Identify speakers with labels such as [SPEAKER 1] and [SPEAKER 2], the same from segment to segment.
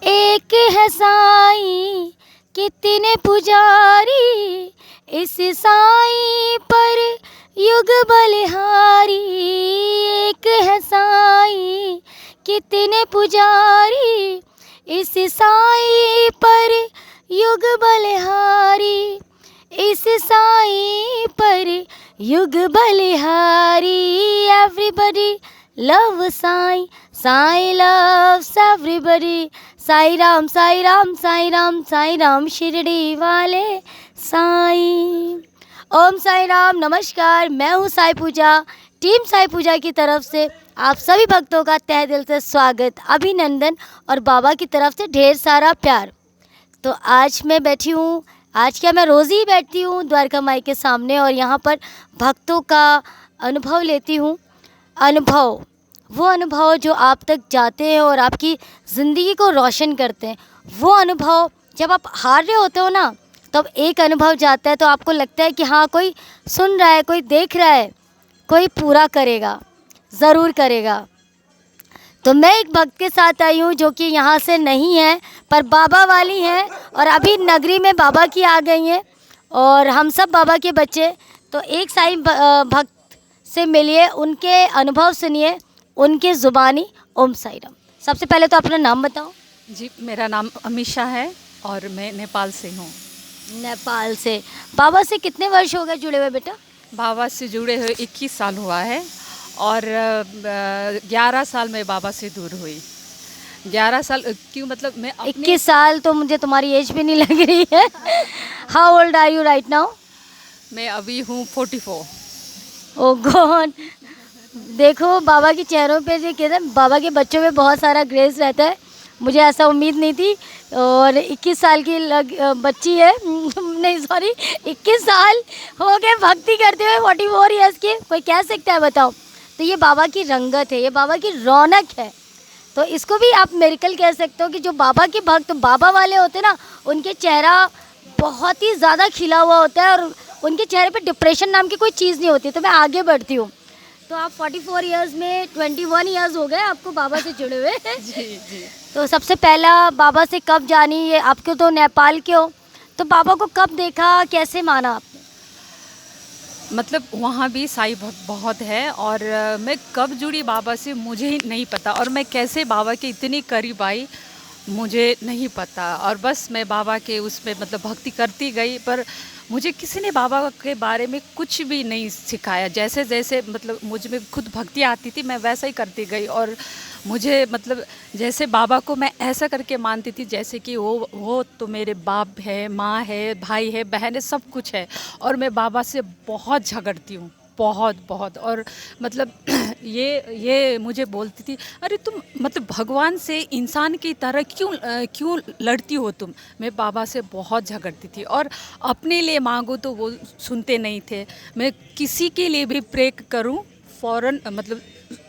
[SPEAKER 1] एक है साईं कितने पुजारी, इस साईं पर युग बलिहारी। एक है साईं कितने पुजारी, इस साईं पर युग बलिहारी। इस साईं पर युग बलिहारी। Everybody love Sai, Sai loves everybody. Sai Ram Sai Ram Sai Ram Sai Ram Shirdi वाले साईं। ओम साईं राम। नमस्कार, मैं हूँ साईं पूजा। टीम साईं पूजा की तरफ से आप सभी भक्तों का तहे दिल से स्वागत, अभिनंदन और बाबा की तरफ से ढेर सारा प्यार। तो आज मैं बैठी हूँ, आज क्या मैं रोज़ ही बैठती हूँ द्वारका माई के सामने और यहाँ पर भक्तों का अनुभव लेती हूँ। अनुभव, वो अनुभव जो आप तक जाते हैं और आपकी ज़िंदगी को रोशन करते हैं। वो अनुभव जब आप हार रहे होते हो ना, तब एक अनुभव जाता है तो आपको लगता है कि हाँ, कोई सुन रहा है, कोई देख रहा है, कोई पूरा करेगा, ज़रूर करेगा। तो मैं एक भक्त के साथ आई हूँ जो कि यहाँ से नहीं है पर बाबा वाली हैं और अभी नगरी में बाबा की आ गई हैं और हम सब बाबा के बच्चे। तो एक साईं भक्त से मिलिए, उनके अनुभव सुनिए, उनके ज़ुबानी। ओम साईं राम। सबसे पहले तो अपना नाम बताओ।
[SPEAKER 2] जी, मेरा नाम अमीषा है और मैं नेपाल से हूँ।
[SPEAKER 1] नेपाल से। बाबा से कितने वर्ष हो गए जुड़े हुए बेटा?
[SPEAKER 2] बाबा से जुड़े हुए 21 साल हुआ है और 11 साल में बाबा से दूर हुई। 11 साल क्यों, मतलब मैं
[SPEAKER 1] 21 साल तो मुझे तुम्हारी एज भी नहीं लग रही है। How old are you right now?
[SPEAKER 2] मैं अभी हूँ 44।
[SPEAKER 1] Oh God. देखो बाबा के चेहरों पे जो कहते हैं, बाबा के बच्चों में बहुत सारा ग्रेस रहता है। मुझे ऐसा उम्मीद नहीं थी। और 21 साल की बच्ची है नहीं सॉरी 21 साल हो गए भक्ति करते हुए, 44 ईयर्स की, कोई कह सकता है बताओ? तो ये बाबा की रंगत है, ये बाबा की रौनक है। तो इसको भी आप मिरेकल कह सकते हो कि जो बाबा के भक्त बाबा वाले होते हैं ना, उनके चेहरा बहुत ही ज़्यादा खिला हुआ होता है और उनके चेहरे पे डिप्रेशन नाम की कोई चीज़ नहीं होती। तो मैं आगे बढ़ती हूँ। तो आप 44 ईयर्स में 21 ईयर्स हो गए आपको बाबा से जुड़े हुए।
[SPEAKER 2] जी जी।
[SPEAKER 1] तो सबसे पहला बाबा से कब जानी, ये आपके तो नेपाल के हो, तो बाबा को कब देखा, कैसे माना आपने?
[SPEAKER 2] मतलब वहाँ भी साईं भक्त बहुत है और मैं कब जुड़ी बाबा से मुझे ही नहीं पता और मैं कैसे बाबा के इतनी करीब आई मुझे नहीं पता। और बस मैं बाबा के उसमें मतलब भक्ति करती गई, पर मुझे किसी ने बाबा के बारे में कुछ भी नहीं सिखाया। जैसे जैसे मतलब मुझ में खुद भक्ति आती थी मैं वैसा ही करती गई और मुझे मतलब जैसे बाबा को मैं ऐसा करके मानती थी जैसे कि वो तो मेरे बाप है, माँ है, भाई है, बहन है, सब कुछ है। और मैं बाबा से बहुत झगड़ती हूँ, बहुत बहुत। और मतलब ये मुझे बोलती थी, अरे तुम मतलब भगवान से इंसान की तरह क्यों लड़ती हो तुम। मैं बाबा से बहुत झगड़ती थी और अपने लिए मांगो तो वो सुनते नहीं थे। मैं किसी के लिए भी प्रे करूं फ़ौरन मतलब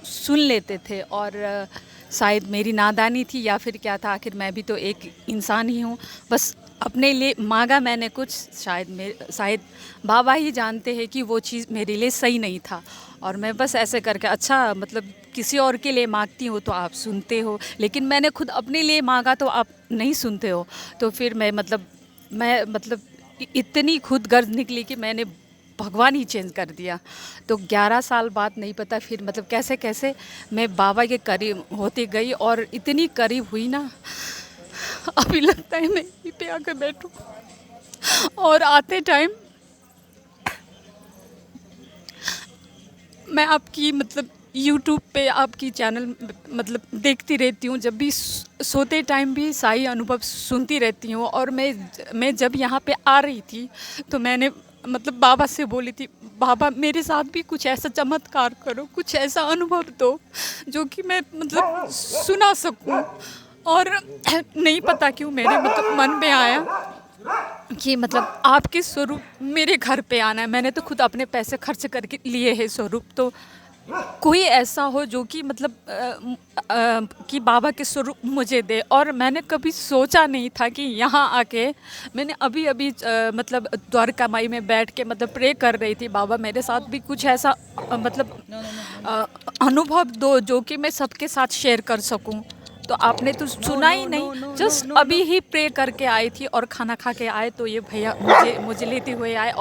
[SPEAKER 2] सुन लेते थे। और शायद मेरी नादानी थी या फिर क्या था, आखिर मैं भी तो एक इंसान ही हूँ। बस अपने लिए मांगा मैंने कुछ, शायद बाबा ही जानते हैं कि वो चीज़ मेरे लिए सही नहीं था। और मैं बस ऐसे करके अच्छा मतलब किसी और के लिए मांगती हूँ तो आप सुनते हो, लेकिन मैंने खुद अपने लिए मांगा तो आप नहीं सुनते हो। तो फिर मैं मतलब इतनी खुद गर्ज निकली कि मैंने भगवान ही चेंज कर दिया। तो 11 साल बाद नहीं पता फिर मतलब कैसे कैसे मैं बाबा के करीब होती गई और इतनी करीब हुई ना, अभी लगता है मैं यहीं पे आकर बैठूं। और आते टाइम मैं आपकी मतलब यूट्यूब पे आपकी चैनल मतलब देखती रहती हूँ, जब भी सोते टाइम भी साईं अनुभव सुनती रहती हूँ। और मैं जब यहाँ पे आ रही थी तो मैंने मतलब बाबा से बोली थी, बाबा मेरे साथ भी कुछ ऐसा चमत्कार करो, कुछ ऐसा अनुभव दो जो कि मैं मतलब सुना सकूं। और नहीं पता क्यों मेरे मतलब मन में आया कि मतलब आपके स्वरूप मेरे घर पे आना है। मैंने तो खुद अपने पैसे खर्च करके लिए हैं स्वरूप, तो कोई ऐसा हो जो कि मतलब कि बाबा के स्वरूप मुझे दे। और मैंने कभी सोचा नहीं था कि यहाँ आके मैंने अभी मतलब द्वारका माई में बैठ के मतलब प्रे कर रही थी, बाबा मेरे साथ भी कुछ ऐसा मतलब अनुभव दो जो कि मैं सबके साथ शेयर कर सकूं। तो आपने तो सुना ही नहीं। जस्ट अभी ही प्रे करके आई थी और खाना खा के आए तो ये भैया मुझे लेते हुए आए।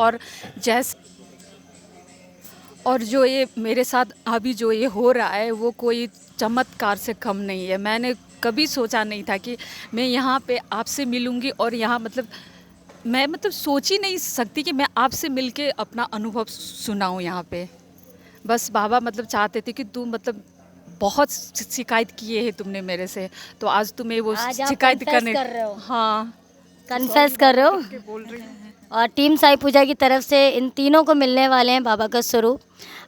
[SPEAKER 2] और जो ये मेरे साथ अभी जो ये हो रहा है वो कोई चमत्कार से कम नहीं है। मैंने कभी सोचा नहीं था कि मैं यहाँ पे आपसे मिलूँगी, और यहाँ मतलब मैं मतलब सोच ही नहीं सकती कि मैं आपसे मिलके अपना अनुभव सुनाऊँ यहाँ पे। बस बाबा मतलब चाहते थे कि तू मतलब बहुत शिकायत किए है तुमने मेरे से, तो आज तुम्हें वो
[SPEAKER 1] आज आप
[SPEAKER 2] शिकायत
[SPEAKER 1] confess
[SPEAKER 2] करने।
[SPEAKER 1] कर रहे हो।
[SPEAKER 2] हाँ,
[SPEAKER 1] कन्फेस कर रहे हो।
[SPEAKER 2] बोल रही हूँ।
[SPEAKER 1] और टीम साई पूजा की तरफ से इन तीनों को मिलने वाले हैं बाबा का स्वरूप।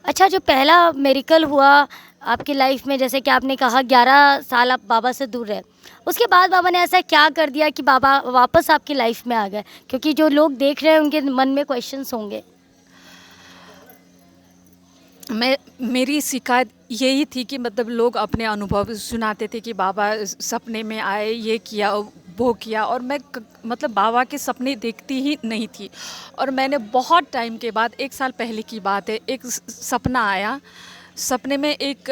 [SPEAKER 1] अच्छा, जो पहला मेरिकल हुआ आपकी लाइफ में, जैसे कि आपने कहा 11 साल आप बाबा से दूर रहे, उसके बाद बाबा ने ऐसा क्या कर दिया कि बाबा वापस आपकी लाइफ में आ गए? क्योंकि जो लोग देख रहे हैं उनके मन में क्वेश्चंस होंगे।
[SPEAKER 2] मेरी शिकायत यही थी कि मतलब लोग अपने अनुभव सुनाते थे कि बाबा सपने में आए, ये किया वो किया, और मैं मतलब बाबा के सपने देखती ही नहीं थी। और मैंने बहुत टाइम के बाद, 1 साल पहले की बात है, एक सपना आया। सपने में एक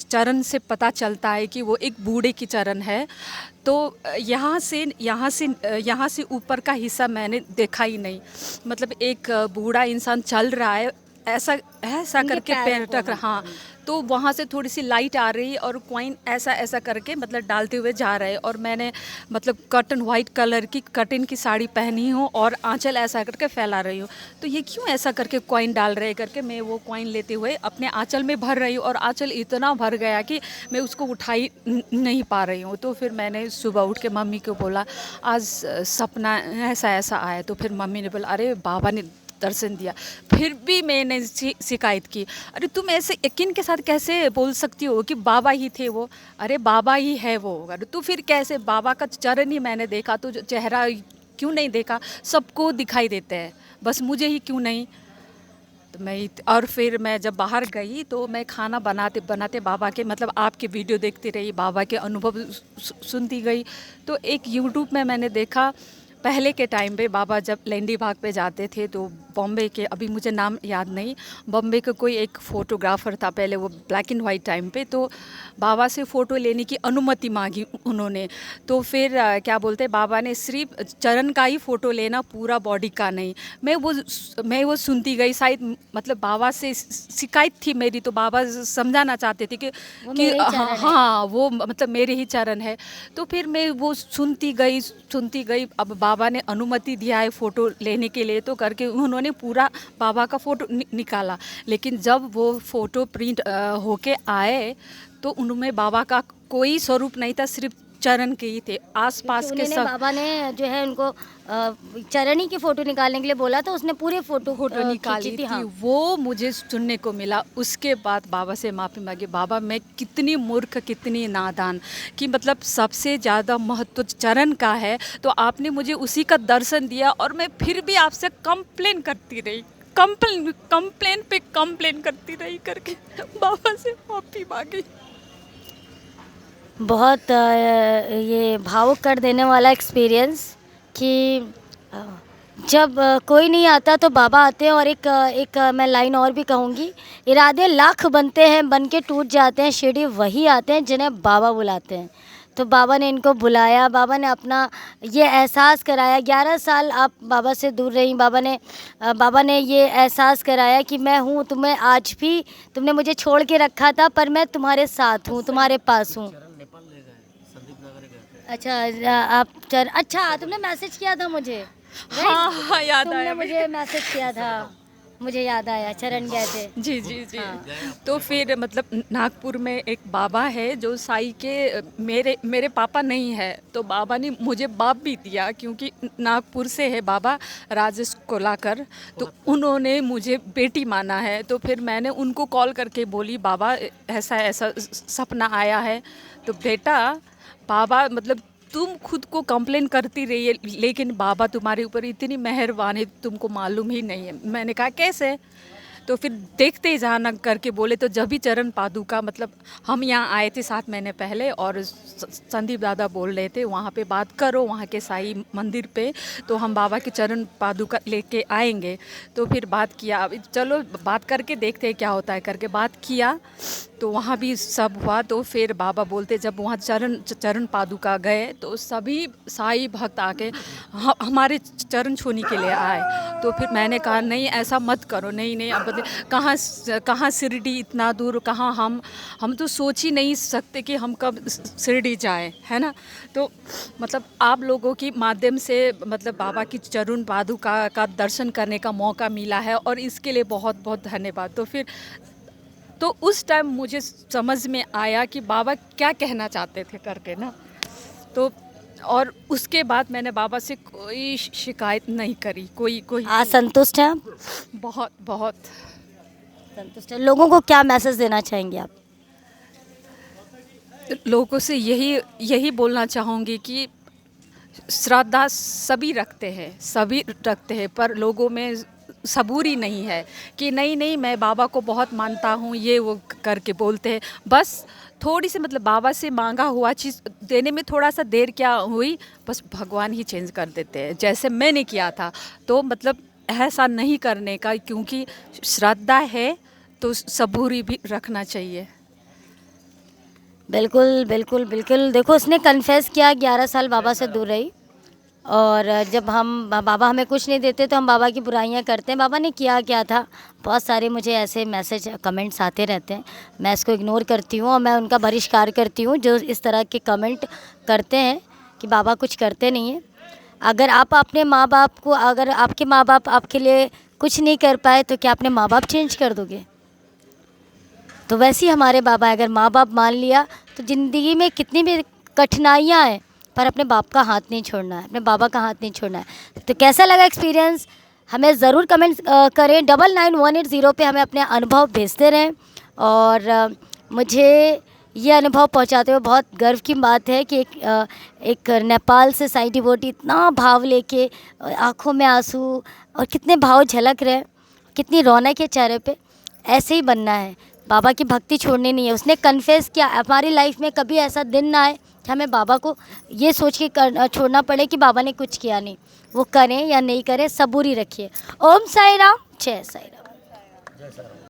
[SPEAKER 2] चरण से पता चलता है कि वो एक बूढ़े की चरण है। तो यहाँ से ऊपर का हिस्सा मैंने देखा ही नहीं। मतलब एक बूढ़ा इंसान चल रहा है, ऐसा ऐसा
[SPEAKER 1] उनके
[SPEAKER 2] करके
[SPEAKER 1] पैरों
[SPEAKER 2] पैर
[SPEAKER 1] को,
[SPEAKER 2] टक, हाँ। तो वहाँ से थोड़ी सी लाइट आ रही और कॉइन ऐसा ऐसा करके मतलब डालते हुए जा रहे हैं। और मैंने मतलब कॉटन वाइट कलर की कॉटन की साड़ी पहनी हूँ और आंचल ऐसा करके फैला रही हूँ। तो ये क्यों ऐसा करके कॉइन डाल रहे करके मैं वो कॉइन लेते हुए अपने आंचल में भर रही हूँ, और आंचल इतना भर गया कि मैं उसको उठाई नहीं पा रही हूँ। तो फिर मैंने सुबह उठ के मम्मी को बोला आज सपना ऐसा ऐसा आया। तो फिर मम्मी ने बोला अरे बाबा ने दर्शन दिया। फिर भी मैंने शिकायत की, अरे तुम ऐसे यकीन के साथ कैसे बोल सकती हो कि बाबा ही थे वो? अरे बाबा ही है वो। अरे तो फिर कैसे? बाबा का चरण ही मैंने देखा, तो चेहरा क्यों नहीं देखा? सबको दिखाई देते हैं, बस मुझे ही क्यों नहीं? तो और फिर मैं जब बाहर गई तो मैं खाना बनाते बनाते बाबा के मतलब आपके वीडियो देखती रही, बाबा के अनुभव सुनती गई। तो एक यूट्यूब में मैंने देखा, पहले के टाइम पे बाबा जब लैंडी बाग पे जाते थे तो बॉम्बे के, अभी मुझे नाम याद नहीं, बॉम्बे का कोई एक फ़ोटोग्राफ़र था पहले, वो ब्लैक एंड वाइट टाइम पे, तो बाबा से फ़ोटो लेने की अनुमति मांगी उन्होंने। तो फिर क्या बोलते हैं, बाबा ने सिर्फ चरण का ही फ़ोटो लेना, पूरा बॉडी का नहीं। मैं वो सुनती गई, शायद मतलब बाबा से शिकायत थी मेरी, तो बाबा समझाना चाहते थे कि हाँ वो मतलब मेरे ही चरण है। तो फिर मैं वो सुनती गई। अब बाबा ने अनुमति दिया है फ़ोटो लेने के लिए, तो करके उन्होंने पूरा बाबा का फ़ोटो निकाला। लेकिन जब वो फ़ोटो प्रिंट होके आए तो उनमें बाबा का कोई स्वरूप नहीं था, सिर्फ चरण के ही थे। आसपास के सब
[SPEAKER 1] बाबा ने जो है उनको चरणी की फ़ोटो निकालने के लिए बोला था, उसने पूरे फ़ोटो
[SPEAKER 2] निकाली थी।
[SPEAKER 1] हाँ।
[SPEAKER 2] वो मुझे सुनने को मिला। उसके बाद बाबा से माफ़ी मांगी, बाबा मैं कितनी मूर्ख, कितनी नादान, कि मतलब सबसे ज़्यादा महत्व चरण का है, तो आपने मुझे उसी का दर्शन दिया और मैं फिर भी आपसे कंप्लेन करती रही, कंप्लेन पे कंप्लेन करती रही करके बाबा से माफ़ी मांगी।
[SPEAKER 1] बहुत ये भावुक कर देने वाला एक्सपीरियंस कि जब कोई नहीं आता तो बाबा आते हैं। और एक मैं लाइन और भी कहूँगी, इरादे लाख बनते हैं, बन के टूट जाते हैं, शिरडी वही आते हैं जिन्हें बाबा बुलाते हैं। तो बाबा ने इनको बुलाया, बाबा ने अपना ये एहसास कराया। 11 साल आप बाबा से दूर रहीं, बाबा ने ये एहसास कराया कि मैं हूँ, तुम्हें आज भी तुमने मुझे छोड़ के रखा था पर मैं तुम्हारे साथ हूँ, तुम्हारे पास हूँ। अच्छा तुमने मैसेज किया था मुझे।
[SPEAKER 2] हाँ याद
[SPEAKER 1] तुमने
[SPEAKER 2] आया
[SPEAKER 1] मुझे मैसेज किया था, मुझे याद आया, चरण गए थे।
[SPEAKER 2] जी।
[SPEAKER 1] हाँ।
[SPEAKER 2] तो फिर मतलब नागपुर में एक बाबा है जो साई के मेरे पापा नहीं है, तो बाबा ने मुझे बाप भी दिया, क्योंकि नागपुर से है बाबा, राजेश कोलाकर। तो उन्होंने मुझे बेटी माना है। तो फिर मैंने उनको कॉल करके बोली बाबा ऐसा ऐसा सपना आया है। तो बेटा बाबा मतलब तुम खुद को कंप्लेन करती रही है, लेकिन बाबा तुम्हारे ऊपर इतनी मेहरबान है तुमको मालूम ही नहीं है। मैंने कहा कैसे? तो फिर देखते जाना करके बोले। तो जब भी चरण पादुका मतलब हम यहाँ आए थे 7 महीने पहले और संदीप दादा बोल रहे थे वहाँ पे बात करो वहाँ के साईं मंदिर पे, तो हम बाबा के चरण पादुका लेके आएंगे। तो फिर बात किया, अब चलो बात करके देखते हैं क्या होता है करके बात किया। तो वहाँ भी सब हुआ। तो फिर बाबा बोलते जब वहाँ चरण पादुका गए तो सभी साईं भक्त आके हमारे चरण छूने के लिए आए। तो फिर मैंने कहा नहीं ऐसा मत करो, नहीं नहीं अब कहाँ शिरडी इतना दूर, कहाँ हम तो सोच ही नहीं सकते कि हम कब शिरडी जाए, है ना। तो मतलब आप लोगों की माध्यम से मतलब बाबा की चरण पादुका का दर्शन करने का मौका मिला है और इसके लिए बहुत बहुत धन्यवाद। तो फिर तो उस टाइम मुझे समझ में आया कि बाबा क्या कहना चाहते थे करके ना। तो और उसके बाद मैंने बाबा से कोई शिकायत नहीं करी, कोई
[SPEAKER 1] आज संतुष्ट हैं आप?
[SPEAKER 2] बहुत बहुत
[SPEAKER 1] संतुष्ट हैं। लोगों को क्या मैसेज देना चाहेंगे आप?
[SPEAKER 2] लोगों से यही बोलना चाहूँगी कि श्रद्धा सभी रखते हैं पर लोगों में सबूरी नहीं है कि नहीं मैं बाबा को बहुत मानता हूँ ये वो करके बोलते हैं। बस थोड़ी सी मतलब बाबा से मांगा हुआ चीज़ देने में थोड़ा सा देर क्या हुई, बस भगवान ही चेंज कर देते हैं जैसे मैंने किया था। तो मतलब ऐसा नहीं करने का, क्योंकि श्रद्धा है तो सबूरी भी रखना चाहिए।
[SPEAKER 1] बिल्कुल बिल्कुल बिल्कुल। देखो उसने कन्फेस किया 11 साल बाबा से दूर रही, और जब हम बाबा हमें कुछ नहीं देते तो हम बाबा की बुराइयां करते हैं। बाबा ने किया क्या था, बहुत सारे मुझे ऐसे मैसेज कमेंट्स आते रहते हैं, मैं इसको इग्नोर करती हूँ और मैं उनका बहिष्कार करती हूँ जो इस तरह के कमेंट करते हैं कि बाबा कुछ करते नहीं हैं। अगर आप अपने माँ बाप को, अगर आपके माँ बाप आपके लिए कुछ नहीं कर पाए तो क्या अपने माँ बाप चेंज कर दोगे? तो वैसे ही हमारे बाबा, अगर माँ बाप मान लिया तो ज़िंदगी में कितनी भी कठिनाइयाँ हैं पर अपने बाप का हाथ नहीं छोड़ना है, अपने बाबा का हाथ नहीं छोड़ना है। तो कैसा लगा एक्सपीरियंस, हमें ज़रूर कमेंट करें। 99180 पे हमें अपने अनुभव भेजते रहें। और मुझे ये अनुभव पहुंचाते हुए बहुत गर्व की बात है कि एक नेपाल से साईं डिवोटी इतना भाव लेके, आँखों में आंसू और कितने भाव झलक रहे, कितनी रौनक है चेहरे पे। ऐसे ही बनना है, बाबा की भक्ति छोड़नी नहीं है। उसने कन्फेस किया, हमारी लाइफ में कभी ऐसा दिन ना आए कि हमें बाबा को ये सोच के छोड़ना पड़े कि बाबा ने कुछ किया नहीं। वो करें या नहीं करें, सबूरी रखिए। ओम साई राम, जय साई राम।